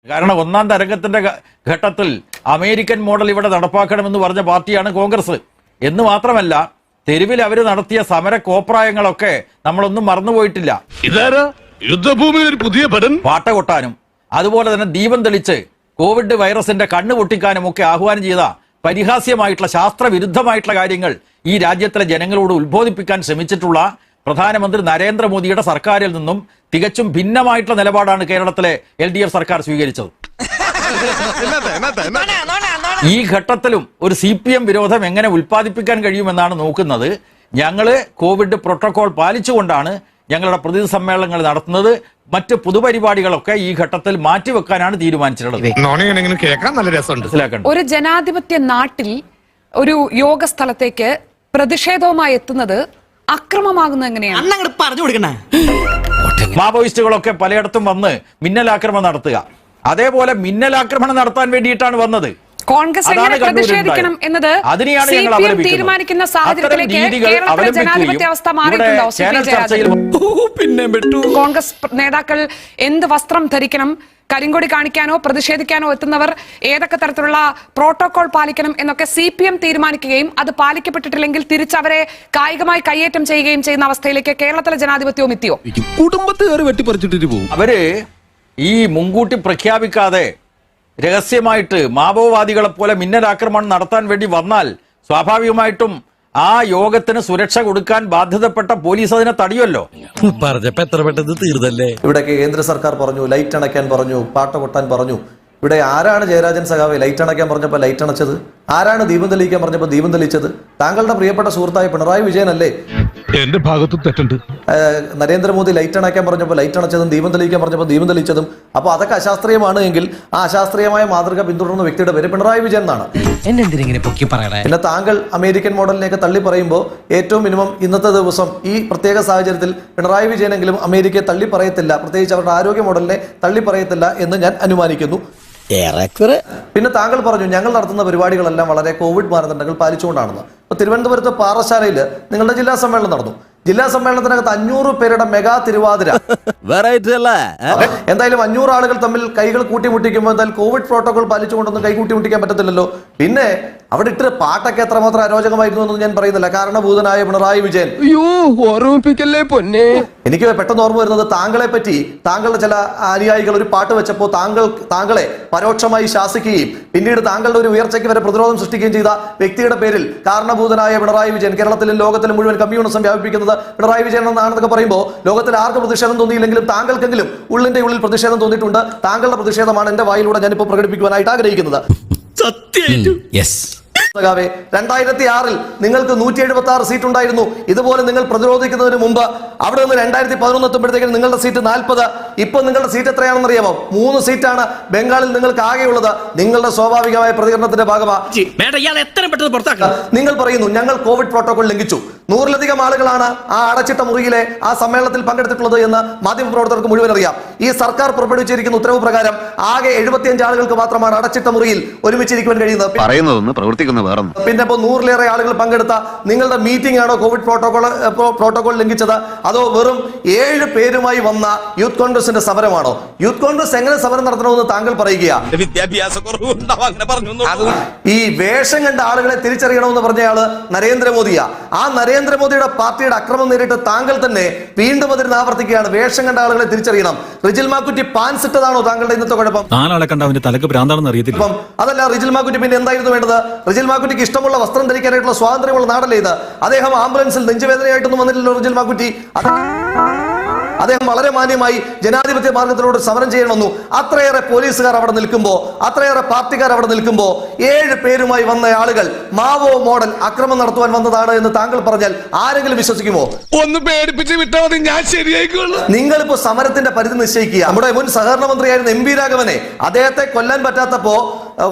കാരണം ഒന്നാം തരംഗത്തിന്റെ ഘട്ടത്തിൽ അമേരിക്കൻ മോഡൽ ഇവിടെ നടപ്പാക്കണമെന്ന് പറഞ്ഞ പാർട്ടിയാണ് കോൺഗ്രസ്. എന്ന് മാത്രമല്ല, തെരുവിൽ അവർ നടത്തിയ സമര കോപ്രായങ്ങളൊക്കെ നമ്മളൊന്നും മറന്നുപോയിട്ടില്ല. യുദ്ധഭൂമിയിൽ ഒരു പുതിയ പാട്ട കൊട്ടാനും അതുപോലെ തന്നെ ദീപം തെളിച്ച് കോവിഡ് വൈറസിന്റെ കണ്ണ് പൊട്ടിക്കാനും ഒക്കെ ആഹ്വാനം ചെയ്ത പരിഹാസ്യമായിട്ടുള്ള ശാസ്ത്രവിരുദ്ധമായിട്ടുള്ള കാര്യങ്ങൾ ഈ രാജ്യത്തിലെ ജനങ്ങളോട് ഉത്ബോധിപ്പിക്കാൻ ശ്രമിച്ചിട്ടുള്ള പ്രധാനമന്ത്രി നരേന്ദ്രമോദിയുടെ സർക്കാരിൽ നിന്നും തികച്ചും ഭിന്നമായിട്ടുള്ള നിലപാടാണ് കേരളത്തിലെ LDF സർക്കാർ സ്വീകരിച്ചത്. ഈ ഘട്ടത്തിലും ഒരു CPM വിരോധം എങ്ങനെ ഉൽപ്പാദിപ്പിക്കാൻ കഴിയുമെന്നാണ് നോക്കുന്നത്. ഞങ്ങള് കോവിഡ് പ്രോട്ടോകോൾ പാലിച്ചുകൊണ്ടാണ് ഞങ്ങളുടെ പ്രതിനിധി സമ്മേളനങ്ങൾ നടത്തുന്നത്. മറ്റ് പൊതുപരിപാടികളൊക്കെ ഈ ഘട്ടത്തിൽ മാറ്റിവെക്കാനാണ് തീരുമാനിച്ചിട്ടുള്ളത്. ഒരു ജനാധിപത്യ നാട്ടിൽ ഒരു യോഗ സ്ഥലത്തേക്ക് പ്രതിഷേധവുമായി എത്തുന്നത് അക്രമമാകുന്നത് എങ്ങനെയാണ് പറഞ്ഞു കൊടുക്കണേ? മാവോയിസ്റ്റുകളൊക്കെ പലയിടത്തും വന്ന് മിന്നലാക്രമണം നടത്തുക, അതേപോലെ മിന്നലാക്രമണം നടത്താൻ വേണ്ടിയിട്ടാണ് വന്നത്. കോൺഗ്രസ് എങ്ങനെ പ്രതിഷേധിക്കണം എന്നത് തീരുമാനിക്കുന്ന സാഹചര്യത്തിലേക്ക് കേരളത്തിലെ ജനാധിപത്യ അവസ്ഥ മാറിയിട്ടുണ്ടോ? കോൺഗ്രസ് നേതാക്കൾ എന്ത് വസ്ത്രം ധരിക്കണം, കരിങ്കൊടി കാണിക്കാനോ പ്രതിഷേധിക്കാനോ എത്തുന്നവർ ഏതൊക്കെ തരത്തിലുള്ള പ്രോട്ടോകോൾ പാലിക്കണം എന്നൊക്കെ CPM തീരുമാനിക്കുകയും അത് പാലിക്കപ്പെട്ടിട്ടില്ലെങ്കിൽ തിരിച്ചവരെ കായികമായി കയ്യേറ്റം ചെയ്യുകയും ചെയ്യുന്ന അവസ്ഥയിലേക്ക് കേരളത്തിലെ ജനാധിപത്യവും എത്തിയോ? കുടുംബത്തുകാർ വെട്ടിപ്പറിച്ചിട്ട് പോകും. അവര് ഈ മുൻകൂട്ടി പ്രഖ്യാപിക്കാതെ രഹസ്യമായിട്ട് മാവോവാദികളെ പോലെ മിന്നലാക്രമണം നടത്താൻ വേണ്ടി വന്നാൽ സ്വാഭാവികമായിട്ടും ആ യോഗത്തിന് സുരക്ഷ കൊടുക്കാൻ ബാധ്യതപ്പെട്ട പോലീസ് അതിനെ തടയുമല്ലോ. പറഞ്ഞപ്പോ എത്ര പെട്ടെന്ന് തീർന്നല്ലേ. ഇവിടെ കേന്ദ്ര സർക്കാർ പറഞ്ഞു, ലൈറ്റ് അണയ്ക്കാൻ പറഞ്ഞു, പാട്ട കൊട്ടാൻ പറഞ്ഞു. ഇവിടെ ആരാണ് ജയരാജൻ സഖാവെ ലൈറ്റ് അണയ്ക്കാൻ പറഞ്ഞപ്പോൾ ലൈറ്റ് അണച്ചത്? ആരാണ് ദീപം തെളിയിക്കാൻ പറഞ്ഞപ്പോൾ ദീപം തെളിയിച്ചത്? താങ്കളുടെ പ്രിയപ്പെട്ട സുഹൃത്തായ പിണറായി വിജയനല്ലേ? എന്റെ ഭാഗത്ത് തെറ്റുണ്ട്. നരേന്ദ്രമോദി ലൈറ്റ് അണയ്ക്കാൻ പറഞ്ഞപ്പോൾ ലൈറ്റ് അണച്ചതും ദീപം തെളിയിക്കാൻ പറഞ്ഞപ്പോൾ ദീപം തെളിയിച്ചതും. അപ്പോൾ അതൊക്കെ അശാസ്ത്രീയമാണ് എങ്കിൽ ആ അശാസ്ത്രീയമായ മാതൃക പിന്തുടർന്ന വ്യക്തിയുടെ പേര് പിണറായി വിജയൻ എന്നാണ്. പിന്നെ താങ്കൾ അമേരിക്കൻ മോഡലിനെയൊക്കെ തള്ളി പറയുമ്പോൾ ഏറ്റവും മിനിമം ഇന്നത്തെ ദിവസം ഈ പ്രത്യേക സാഹചര്യത്തിൽ പിണറായി വിജയനെങ്കിലും അമേരിക്കയെ തള്ളി പറയത്തില്ല, പ്രത്യേകിച്ച് അവരുടെ ആരോഗ്യ മോഡലിനെ തള്ളി പറയത്തില്ല എന്ന് ഞാൻ അനുമാനിക്കുന്നു. പിന്നെ താങ്കൾ പറഞ്ഞു ഞങ്ങൾ നടത്തുന്ന പരിപാടികളെല്ലാം വളരെ കോവിഡ് മാനദണ്ഡങ്ങൾ പാലിച്ചുകൊണ്ടാണെന്ന്. ഇപ്പൊ തിരുവനന്തപുരത്ത് പാറശാലയിൽ നിങ്ങളുടെ ജില്ലാ സമ്മേളനം നടന്നു. ജില്ലാ സമ്മേളനത്തിനകത്ത് 500 പേരുടെ മെഗാ തിരുവാതിര. എന്തായാലും 500 ആളുകൾ തമ്മിൽ കൈകൾ കൂട്ടിമുട്ടിക്കുമ്പോൾ എന്തായാലും കോവിഡ് പ്രോട്ടോകോൾ പാലിച്ചുകൊണ്ടൊന്നും കൈ കൂട്ടിമുട്ടിക്കാൻ പറ്റത്തില്ലല്ലോ. പിന്നെ അവിടെ ഇട്ട് പാട്ടൊക്കെ എത്രമാത്രം അരോചകമായിരുന്നു എന്ന് ഞാൻ പറയുന്നില്ല. കാരണഭൂതനായ പിണറായി വിജയൻ. എനിക്ക് പെട്ടെന്ന് ഓർമ്മ വരുന്നത് താങ്കളെ പറ്റി താങ്കളുടെ ചില അനുയായികൾ ഒരു പാട്ട് വെച്ചപ്പോൾ താങ്കളെ പരോക്ഷമായി ശാസിക്കുകയും പിന്നീട് താങ്കളുടെ ഒരു ഉയർച്ചയ്ക്ക് വരെ പ്രതിരോധം സൃഷ്ടിക്കുകയും ചെയ്ത വ്യക്തിയുടെ പേരിൽ കാരണഭൂതനായ പിണറായി വിജയൻ, കേരളത്തിലും ലോകത്തിലും മുഴുവൻ കമ്മ്യൂണിസം വ്യാപിപ്പിക്കുന്നത് പിണറായി വിജയൻ എന്നാണെന്നൊക്കെ പറയുമ്പോൾ ലോകത്തിൽ ആർക്ക് പ്രതിഷേധം തോന്നിയില്ലെങ്കിലും താങ്കൾക്കെങ്കിലും ഉള്ളിന്റെ ഉള്ളിൽ പ്രതിഷേധം തോന്നിയിട്ടുണ്ട്. താങ്കളുടെ പ്രതിഷേധമാണ് എന്റെ വായിലൂടെ ഞാനിപ്പോൾ പ്രകടിപ്പിക്കുവാനായിട്ട് ആഗ്രഹിക്കുന്നത്. 2006 നിങ്ങൾക്ക് 176 സീറ്റ് ഉണ്ടായിരുന്നു. ഇതുപോലെ നിങ്ങൾ പ്രതിരോധിക്കുന്നതിന് മുമ്പ് അവിടെ നിന്ന് 2011 എത്തുമ്പോഴത്തേക്കും നിങ്ങളുടെ സീറ്റ് 40. ഇപ്പൊ നിങ്ങളുടെ സീറ്റ് എത്രയാണെന്ന് അറിയാമോ? 3 സീറ്റാണ് ബംഗാളിൽ നിങ്ങൾക്ക് ആകെയുള്ളത്. നിങ്ങളുടെ സ്വാഭാവികമായ പ്രതികരണത്തിന്റെ ഭാഗമാണ് നിങ്ങൾ പറയുന്നു ഞങ്ങൾ കോവിഡ് പ്രോട്ടോകോൾ ലംഘിച്ചു. 100-ലധികം ആളുകളാണ് ആ അടച്ചിട്ട മുറിയിലെ ആ സമ്മേളനത്തിൽ പങ്കെടുത്തിട്ടുള്ളത് എന്ന് മാധ്യമപ്രവർത്തകർക്ക് മുഴുവൻ അറിയാം. ഈ സർക്കാർ പുറപ്പെടുവിച്ചിരിക്കുന്ന ഉത്തരവ് പ്രകാരം ആകെ 75 ആളുകൾക്ക് മാത്രമാണ് അടച്ചിട്ട മുറിയിൽ ഒരുമിച്ചിരിക്കുവാൻ കഴിയുന്നത്. പിന്നെ ഇപ്പോ 100-ലേറെ ആളുകൾ പങ്കെടുത്ത നിങ്ങളുടെ മീറ്റിംഗ് ആണോ കോവിഡ് പ്രോട്ടോകോൾ ലംഘിച്ചത്? അതോ വെറും 7 പേരുമായി വന്ന യൂത്ത് കോൺഗ്രസിന്റെ സമരമാണോ? യൂത്ത് കോൺഗ്രസ് എങ്ങനെ സമരം നടത്തണമെന്ന് താങ്കൾ പറയുകയാണ്. ഈ വേഷം കണ്ട ആളുകളെ തിരിച്ചറിയണമെന്ന് പറഞ്ഞയാള് നരേന്ദ്രമോദിയാ. ആ നരേന്ദ്രമോദിയുടെ പാർട്ടിയുടെ അക്രമം നേരിട്ട് താങ്കൾ തന്നെ വീണ്ടും അതിന് ആവർത്തിക്കുകയാണ്. വേഷം കണ്ട ആളുകളെ തിരിച്ചറിയണം. റിജിൽ മാക്കുറ്റി പാൻസ് ഇട്ടതാണോ താങ്കളുടെ ഇന്നത്തെ കുഴപ്പം? അതല്ല റിജിൽ മാക്കുറ്റി പിന്നെ എന്തായിരുന്നു വേണ്ടത്? റിജിൽ മാക്കുറ്റിക്ക് ഇഷ്ടമുള്ള വസ്ത്രം ധരിക്കാനായിട്ടുള്ള സ്വാതന്ത്ര്യമുള്ള നാടല്ലേ ഇത്? അദ്ദേഹം ആംബുലൻസിൽ നെഞ്ചുവേദനയായിട്ടൊന്നും വന്നിട്ടില്ല റിജിൽ മാക്കുറ്റി. അദ്ദേഹം വളരെ മാന്യമായി ജനാധിപത്യ മാർഗത്തിലൂടെ സമരം ചെയ്യണമെന്നു. അത്രയേറെ പോലീസുകാർ അവിടെ നിൽക്കുമ്പോ, അത്രയേറെ പാർട്ടിക്കാർ അവിടെ നിൽക്കുമ്പോ 7 പേരുമായി വന്ന ആളുകൾ മാവോ മോഡൽ അക്രമം നടത്തുവാൻ വന്നതാണ് എന്ന് താങ്കൾ പറഞ്ഞാൽ ആരെങ്കിലും വിശ്വസിക്കുമോ? ഒന്ന് പേടിപ്പിച്ച് വിട്ടാൽ മതി, ഞാൻ ശരിയായിക്കോളൂ. നിങ്ങളിപ്പോ സമരത്തിന്റെ പരിധി നിശ്ചയിക്കുക. നമ്മുടെ മുൻ സഹകരണ മന്ത്രിയായിരുന്ന MP രാഘവനെ അദ്ദേഹത്തെ കൊല്ലാൻ പറ്റാത്തപ്പോ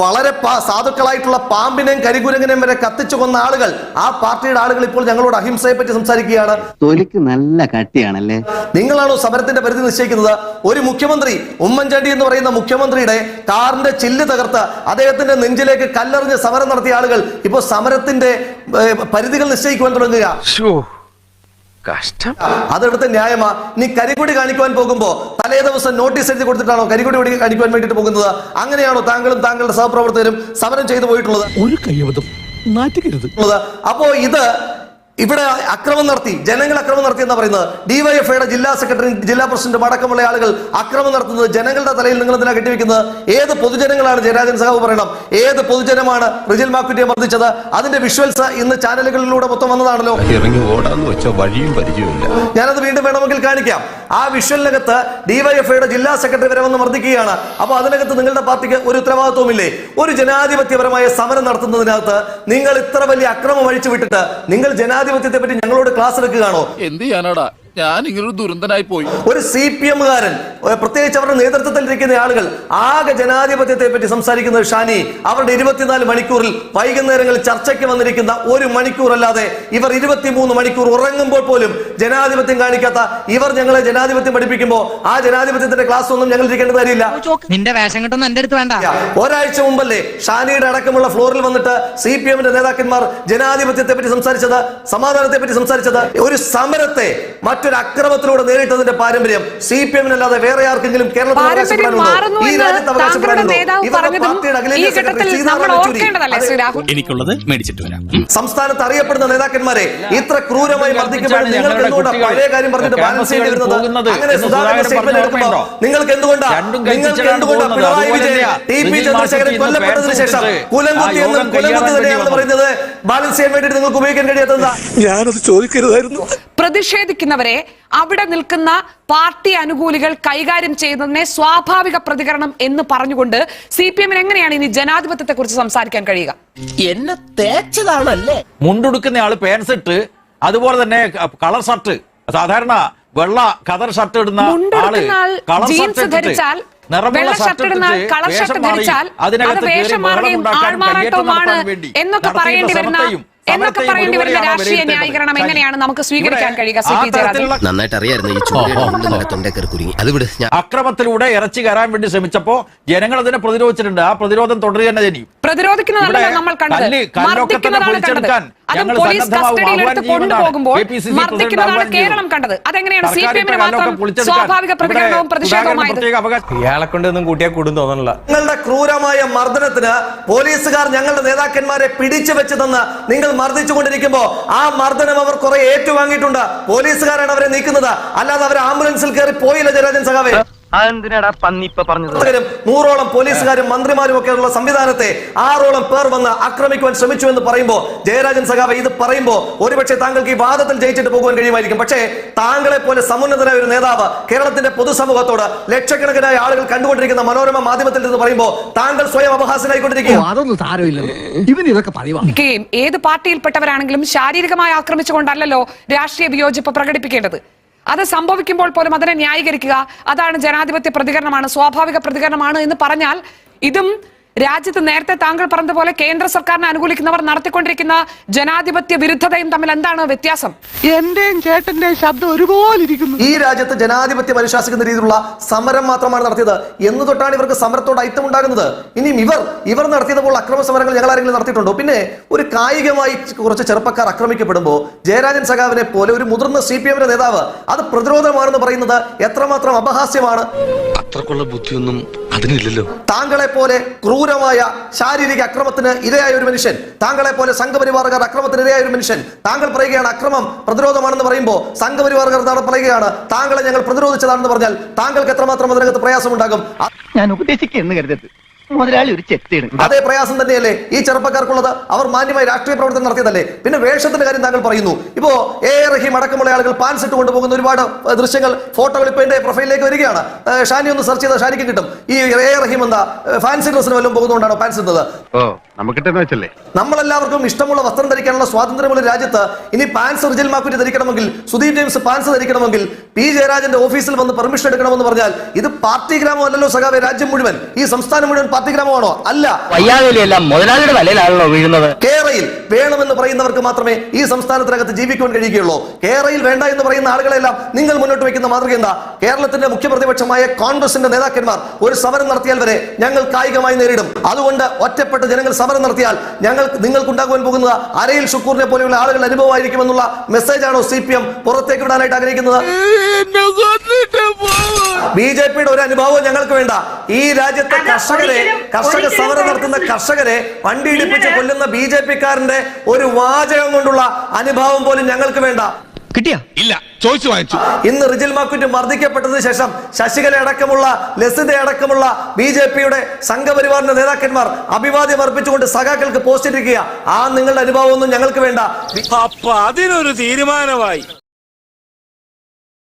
വളരെ സാധുക്കളായിട്ടുള്ള പാമ്പിനെയും കരികുരങ്ങിനെയും വരെ കത്തിച്ചു കൊന്ന ആളുകൾ, ആ പാർട്ടിയുടെ ആളുകൾ ഇപ്പോൾ ഞങ്ങളോട് അഹിംസയെ പറ്റി സംസാരിക്കുകയാണ്. തൊലിക്ക് നല്ല കട്ടിയാണല്ലേ. നിങ്ങളാണോ സമരത്തിന്റെ പരിധി നിശ്ചയിക്കുന്നത്? ഒരു മുഖ്യമന്ത്രി, ഉമ്മൻചാണ്ടി എന്ന് പറയുന്ന മുഖ്യമന്ത്രിയുടെ കാറിന്റെ ചില്ല് തകർത്ത് അദ്ദേഹത്തിന്റെ നെഞ്ചിലേക്ക് കല്ലെറിഞ്ഞ് സമരം നടത്തിയ ആളുകൾ ഇപ്പോൾ സമരത്തിന്റെ പരിധികൾ നിശ്ചയിക്കുവാൻ തുടങ്ങുക. അതെടുത്ത് ന്യായമാ. നീ കരിങ്കൊടി കാണിക്കുവാൻ പോകുമ്പോ തലേ ദിവസം നോട്ടീസ് എഴുതി കൊടുത്തിട്ടാണോ കരിങ്കൊടി കാണിക്കുവാൻ വേണ്ടിയിട്ട് പോകുന്നത്? അങ്ങനെയാണോ താങ്കളും താങ്കളുടെ സഹപ്രവർത്തകരും സമരം ചെയ്തു പോയിട്ടുള്ളത്? ഒരു കയ്യബദ്ധം നാറ്റിക്കരുത്. അപ്പോ ഇത് ഇവിടെ അക്രമം നടത്തി, ജനങ്ങൾ അക്രമം നടത്തി എന്നാ പറയുന്നത്. ഡിവൈഎഫ്ഐയുടെ ജില്ലാ സെക്രട്ടറി, ജില്ലാ പ്രസിഡന്റും അടക്കമുള്ള ആളുകൾ അക്രമം നടത്തുന്നത് ജനങ്ങളുടെ തലയിൽ നിങ്ങൾ എന്തിനാ കെട്ടിവെക്കുന്നത്? ഏത് പൊതുജനങ്ങളാണ് ജയരാജൻ സഖാവ് പറയണം, ഏത് പൊതുജനമാണ് റിജിൽ മാക്കുറ്റിയെ മർദ്ദിച്ചത്? അതിന്റെ വിഷ്വൽസ് ഇന്ന് ചാനലുകളിലൂടെ മൊത്തം വന്നതാണല്ലോ. ഇറങ്ങി ഓടാന്ന് വെച്ച വഴിയും പരിചയമില്ല. ഞാനത് വീണ്ടും വേണമെങ്കിൽ കാണിക്കാം. ആ വിഷ്വലിനകത്ത് ഡിവൈഎഫ്ഐയുടെ ജില്ലാ സെക്രട്ടറി വരെ വന്ന് മർദ്ദിക്കുകയാണ്. അപ്പൊ അതിനകത്ത് നിങ്ങളുടെ പാർട്ടിക്ക് ഒരു ഉത്തരവാദിത്വമില്ലേ? ഒരു ജനാധിപത്യപരമായ സമരം നടത്തുന്നതിനകത്ത് നിങ്ങൾ ഇത്ര വലിയ അക്രമം അഴിച്ചു വിട്ടിട്ട് നിങ്ങൾ ജനാധിപത്യത്തെ പറ്റി ഞങ്ങളോട് ക്ലാസ് എടുക്കുകയാണോ? എന്ത് ചെയ്യാനാടാ, ഞാൻ ഇങ്ങനൊരു ദുരന്തനായി പോയി. ഒരു CPM-കാരൻ, പ്രത്യേകിച്ച് അവരുടെ നേതൃത്വത്തിൽ ഇരിക്കുന്ന ആളുകൾ ആകെ ജനാധിപത്യത്തെ പറ്റി സംസാരിക്കുന്നത് ഷാനി, അവരുടെ 24 മണിക്കൂറിൽ വൈകുന്നേരങ്ങളിൽ ചർച്ചയ്ക്ക് വന്നിരിക്കുന്ന 1 മണിക്കൂറല്ലാതെ ഇവർ 23 മണിക്കൂർ ഉറങ്ങുമ്പോൾ പോലും ജനാധിപത്യം കാണിക്കാത്ത ഇവർ ഞങ്ങളെ ജനാധിപത്യം പഠിപ്പിക്കുമ്പോൾ ആ ജനാധിപത്യത്തിന്റെ ക്ലാസ് ഒന്നും ഞങ്ങൾ ഇരിക്കേണ്ട കാര്യമില്ല. നിന്റെ വേഷം കിട്ടുന്ന എന്റെ അടുത്ത് വേണ്ട. ഒരാഴ്ച മുമ്പല്ലേ ഷാനിയുടെ അടക്കമുള്ള ഫ്ലോറിൽ വന്നിട്ട് CPM-ന്റെ നേതാക്കന്മാർ ജനാധിപത്യത്തെ പറ്റി സംസാരിച്ചത്, സമാധാനത്തെ പറ്റി സംസാരിച്ചത്? ഒരു സമരത്തെ മറ്റൊരു അക്രമത്തിലൂടെ നേരിട്ടതിന്റെ പാരമ്പര്യം CPM-നല്ലാതെ വേറെ ആർക്കെങ്കിലും കേരളത്തിൽ എനിക്കുള്ളത് മേടിച്ചിട്ട് വരാം. സംസ്ഥാനത്ത് അറിയപ്പെടുന്ന നേതാക്കന്മാരെ ഇത്ര ക്രൂരമായി മർദ്ദിക്കുമ്പോൾ നിങ്ങൾക്ക് എന്തുകൊണ്ടാണ് പഴയ കാര്യം പറഞ്ഞിട്ട് ബാലൻസ് ചെയ്യേണ്ടി വരുന്നത്? അങ്ങനെ സുധാകരൻ സ്റ്റേറ്റ്മെന്റ് എടുക്കുമ്പോൾ നിങ്ങൾക്ക് എന്തുകൊണ്ടാണ് പിണറായി വിജയൻ TP ചന്ദ്രശേഖരൻ കൊല്ലപ്പെട്ടതിന് ശേഷം കുലംകുത്തി എന്നും കുലംകുത്തി തന്നെയാണെന്ന് പറയുന്നത് ബാലൻസ് ചെയ്യാൻ വേണ്ടിയിട്ട് നിങ്ങൾക്ക് ഉപയോഗിക്കാൻ കഴിയാത്തതാ? ഞാനത് ചോദിക്കരുതായിരുന്നു. പ്രതിഷേധിക്കുന്നവരെ അവിടെ നിൽക്കുന്ന പാർട്ടി അനുകൂലികൾ കൈകാര്യം ചെയ്യുന്നതിനെ സ്വാഭാവിക പ്രതികരണം എന്ന് പറഞ്ഞുകൊണ്ട് CPM-ന് എങ്ങനെയാണ് ഇനി ജനാധിപത്യത്തെ കുറിച്ച് സംസാരിക്കാൻ കഴിയുക? എന്നെ തേച്ചതാണല്ലേ. മുണ്ടുടുക്കുന്ന ആള് പാൻസ് ഇട്ട്, അതുപോലെ തന്നെ കളർ ഷർട്ട്, സാധാരണ വെള്ള ഖദർ ഷർട്ട് ഇടുന്ന ആള് കളർ ഷർട്ട് ധരിച്ചാൽ, നിറമുള്ള ഷർട്ട് ഇട്ടിട്ട് വേഷം മാറി അതിനകത്ത് കയറി ബഹളം ഉണ്ടാക്കാനും കയ്യേറ്റം നടത്താൻ വേണ്ടി എന്നൊക്കെ പറയേണ്ടി വരുന്ന രാഷ്ട്രീയ ന്യായീകരണം എങ്ങനെയാണ് നമുക്ക് സ്വീകരിക്കാൻ കഴിയുക? നന്നായിട്ട് അറിയായിരുന്നു ഈ ചൂട്. അക്രമത്തിലൂടെ ഇറച്ചി കയറാൻ വേണ്ടി ശ്രമിച്ചപ്പോ ജനങ്ങൾ അതിനെ പ്രതിരോധിച്ചിട്ടുണ്ട്. ആ പ്രതിരോധം തുടരുക തന്നെ ചെയ്യും. പ്രതിരോധിക്കുന്നതല്ല നമ്മൾ കണ്ടത്, മർദ്ദിക്കുന്നതാണ് കണ്ടത്. അതും പോലീസ് കസ്റ്റഡിയിലെടുത്ത് കൊണ്ടുപോകുമ്പോൾ മർദ്ദിക്കുന്നതാണ് കേരളം കണ്ടത്. അതെങ്ങനെയാണ് CPM-ന് മാത്രം സ്വാഭാവിക പ്രതികരണവും പ്രതിഷേധവുമായത്? ഇയാളെ കൊണ്ടൊന്നും കൂട്ടിയാൽ കൂടും തോന്നണില്ല. നിങ്ങളുടെ ക്രൂരമായ മർദ്ദനത്തിന് പോലീസുകാർ ഞങ്ങളുടെ നേതാക്കന്മാരെ പിടിച്ചു വെച്ച് തന്ന് നിങ്ങൾ മർദ്ദിച്ചുകൊണ്ടിരിക്കുമ്പോ ആ മർദ്ദനം അവർ കുറെ ഏറ്റുവാങ്ങിയിട്ടുണ്ട്. പോലീസുകാരാണ് അവരെ നീക്കുന്നത്, അല്ലാതെ അവർ ആംബുലൻസിൽ കയറി പോയില്ല. ജയരാജൻ സഖാവേ, നൂറോളം പോലീസുകാരും മന്ത്രിമാരും ഒക്കെ ഉള്ള സംവിധാനത്തെ 6ഓളം പേർ വന്ന് ആക്രമിക്കുവാൻ ശ്രമിച്ചു എന്ന് പറയുമ്പോൾ ജയരാജൻ സഖാവ് ഇത് പറയുമ്പോൾ ഒരുപക്ഷെ താങ്കൾക്ക് ഈ വാദത്തിൽ ജയിച്ചിട്ട് പോകുവാൻ കഴിയുമായിരിക്കും. പക്ഷേ താങ്കളെ പോലെ സമുന്നതനായ ഒരു നേതാവ് കേരളത്തിന്റെ പൊതുസമൂഹത്തോട് ലക്ഷക്കണക്കിനായ ആളുകൾ കണ്ടുകൊണ്ടിരിക്കുന്ന മനോരമ മാധ്യമത്തിൽ നിന്ന് പറയുമ്പോൾ താങ്കൾ സ്വയം അപഹാസ്യനായിക്കൊണ്ടിരിക്കുകയാണ്. ഏത് പാർട്ടിയിൽപ്പെട്ടവരാണെങ്കിലും ശാരീരികമായി ആക്രമിച്ചുകൊണ്ടല്ലോ രാഷ്ട്രീയ വിയോജിപ്പ് പ്രകടിപ്പിക്കേണ്ടത്. അത് സംഭവിക്കുമ്പോൾ പോലും അതിനെ ന്യായീകരിക്കുക, അതാണ് ജനാധിപത്യ പ്രതികരണമാണ്, സ്വാഭാവിക പ്രതികരണമാണ് എന്ന് പറഞ്ഞാൽ, ഇതും രാജ്യത്ത് നേരത്തെ താങ്കൾ പറഞ്ഞതുപോലെ കേന്ദ്ര സർക്കാരിനെ അനുകൂലിക്കുന്നവർ നടത്തിക്കൊണ്ടിരിക്കുന്ന ജനാധിപത്യ വിരുദ്ധതയും തമ്മിൽ എന്താണ് വ്യത്യാസം? എന്റെയും ചേട്ടന്റെയും ശബ്ദം ഒരുപോലെ ഇരിക്കുന്നു. ഈ രാജ്യത്ത് ജനാധിപത്യം അനുശാസിക്കുന്ന രീതിയിലുള്ള സമരം മാത്രമാണ് നടത്തിയത്. എന്ന് തൊട്ടാണ് ഇവർക്ക് സമരത്തോട് ഐറ്റം ഉണ്ടാകുന്നത്. ഇനിയും ഇവർ നടത്തിയതുപോലെ അക്രമ സമരങ്ങൾ ഞങ്ങൾ ആരെങ്കിലും നടത്തിയിട്ടുണ്ടോ? പിന്നെ ഒരു കായികമായി കുറച്ച് ചെറുപ്പക്കാർ ആക്രമിക്കപ്പെടുമ്പോൾ ജയരാജൻ സഖാവിനെ പോലെ ഒരു മുതിർന്ന CPM-ന്റെ നേതാവ് അത് പ്രതിരോധമാണെന്ന് പറയുന്നത് എത്രമാത്രം അപഹാസ്യമാണ്. അത്രക്കുള്ള ബുദ്ധിയൊന്നും അതിനില്ലല്ലോ. താങ്കളെ പോലെ ക്രൂരമായ ശാരീരിക അക്രമത്തിന് ഇരയായ ഒരു മനുഷ്യൻ, താങ്കളെ പോലെ സംഘപരിവാറുകാർ അക്രമത്തിന് ഇരയായ ഒരു മനുഷ്യൻ, താങ്കൾ പറയുകയാണ് അക്രമം പ്രതിരോധമാണെന്ന് പറയുമ്പോൾ സംഘപരിവാറുകാർ പറയുകയാണ് താങ്കളെ ഞങ്ങൾ പ്രതിരോധിച്ചതാണെന്ന് പറഞ്ഞാൽ താങ്കൾക്ക് എത്രമാത്രം അതിനകത്ത് പ്രയാസമുണ്ടാകും? ഞാൻ ഉപദേശിക്കുന്നു കരുതരുത്, മുതലാളി ഒരു ചെത്തിയാണ്. അതേ പ്രയാസം തന്നെയല്ലേ ഈ ചെറുപ്പക്കാർക്കുള്ളത്? അവർ മാന്യമായി രാഷ്ട്രീയ പ്രവർത്തനം നടത്തിയതല്ലേ? പിന്നെ വേഷത്തിന്റെ കാര്യം താങ്കൾ പറയുന്നു. ഇപ്പോ റഹീം അടക്കമുള്ള ആളുകൾ പാൻസ് ഇട്ട് കൊണ്ടുപോകുന്ന ഒരുപാട് ദൃശ്യങ്ങൾ, ഫോട്ടോകൾ ഇപ്പൊ എന്റെ പ്രൊഫൈലിലേക്ക് വരികയാണ്. ഷാനി ഒന്ന് സെർച്ച് ചെയ്താൽ ഷാനിക്ക് കിട്ടും. ഈ റഹീം എന്താ ഫാൻസി ഡ്രസ്സിന് വല്ലതും പോകുന്നതുകൊണ്ടാണോ പാൻസ് ഇടുന്നത്? നമ്മളെല്ലാവർക്കും ഇഷ്ടമുള്ള വസ്ത്രം ധരിക്കാനുള്ള സ്വാതന്ത്ര്യമുള്ള രാജ്യത്ത് ഇനി പാൻസ് റിജിൽ മാക്കുറ്റി ധരിക്കണമെങ്കിൽ, സുദീപ് ജെയിംസ് പാൻസ് ധരിക്കണമെങ്കിൽ പി ജയരാജന്റെ ഓഫീസിൽ വന്ന് പെർമിഷൻ എടുക്കണമെന്ന് പറഞ്ഞാൽ ഇത് പാർട്ടി ഗ്രാമമല്ലല്ലോ സഖാവെ, രാജ്യം മുഴുവൻ, ഈ സംസ്ഥാനം മുഴുവൻ പാർട്ടി ഗ്രാമമാണോ? അല്ല. വയ്യാതെല്ലാം മുതലാളിയുടെ തലയിലാണല്ലോ വീഴുന്നത്. കേരളയിൽ വേണമെന്ന് പറയുന്നവർക്ക് മാത്രമേ ഈ സംസ്ഥാനത്തിനകത്ത് ജീവിക്കാൻ കഴിയുകയുള്ളൂ. കേരളയിൽ വേണ്ട എന്ന് പറയുന്ന ആളുകളെല്ലാം നിങ്ങൾ മുന്നോട്ട് വയ്ക്കുന്ന മാതൃക എന്താ? കേരളത്തിന്റെ മുഖ്യ പ്രതിപക്ഷമായ കോൺഗ്രസിന്റെ നേതാക്കന്മാർ ഒരു സമരം നടത്തിയാൽ വരെ ഞങ്ങൾ കായികമായി നേരിടും. അതുകൊണ്ട് ഒറ്റപ്പെട്ട ജനങ്ങൾ സമരം നടത്തിയാൽ നിങ്ങൾക്കുണ്ടാകുവാൻ പോകുന്നത് അരയിൽ ഷുക്കൂറിനെ പോലെയുള്ള ആളുകൾ അനുഭവമായിരിക്കുമെന്നുള്ള മെസ്സേജാണോ CPM പുറത്തേക്ക് വിടാനായിട്ട് ആഗ്രഹിക്കുന്നത്? BJPയുടെ ഒരു അനുഭവവും ഞങ്ങൾക്ക് വേണ്ട. ഈ രാജ്യത്തെ കർഷക സമരം നടത്തുന്ന കർഷകരെ വണ്ടി ഇടിപ്പിച്ച് കൊല്ലുന്ന BJPക്കാരന്റെ ഒരു വാചകം കൊണ്ടുള്ള അനുഭവം പോലും ഞങ്ങൾക്ക് വേണ്ട. കിട്ടിയാ? ഇല്ല, ചോദിച്ചു വാങ്ങിച്ചു. ഇന്ന് റിജിൽ മാക്കുറ്റി മർദ്ദിക്കപ്പെട്ടതിന് ശേഷം ശശികല അടക്കമുള്ള ലസിത അടക്കമുള്ള BJPയുടെ സംഘപരിവാറിന്റെ നേതാക്കന്മാർ അഭിവാദ്യം അർപ്പിച്ചുകൊണ്ട് സഖാക്കൾക്ക് പോസ്റ്റ് ഇരിക്കുക. ആ നിങ്ങളുടെ അനുഭവമൊന്നും ഞങ്ങൾക്ക് വേണ്ട. അപ്പൊ അതിനൊരു തീരുമാനമായി.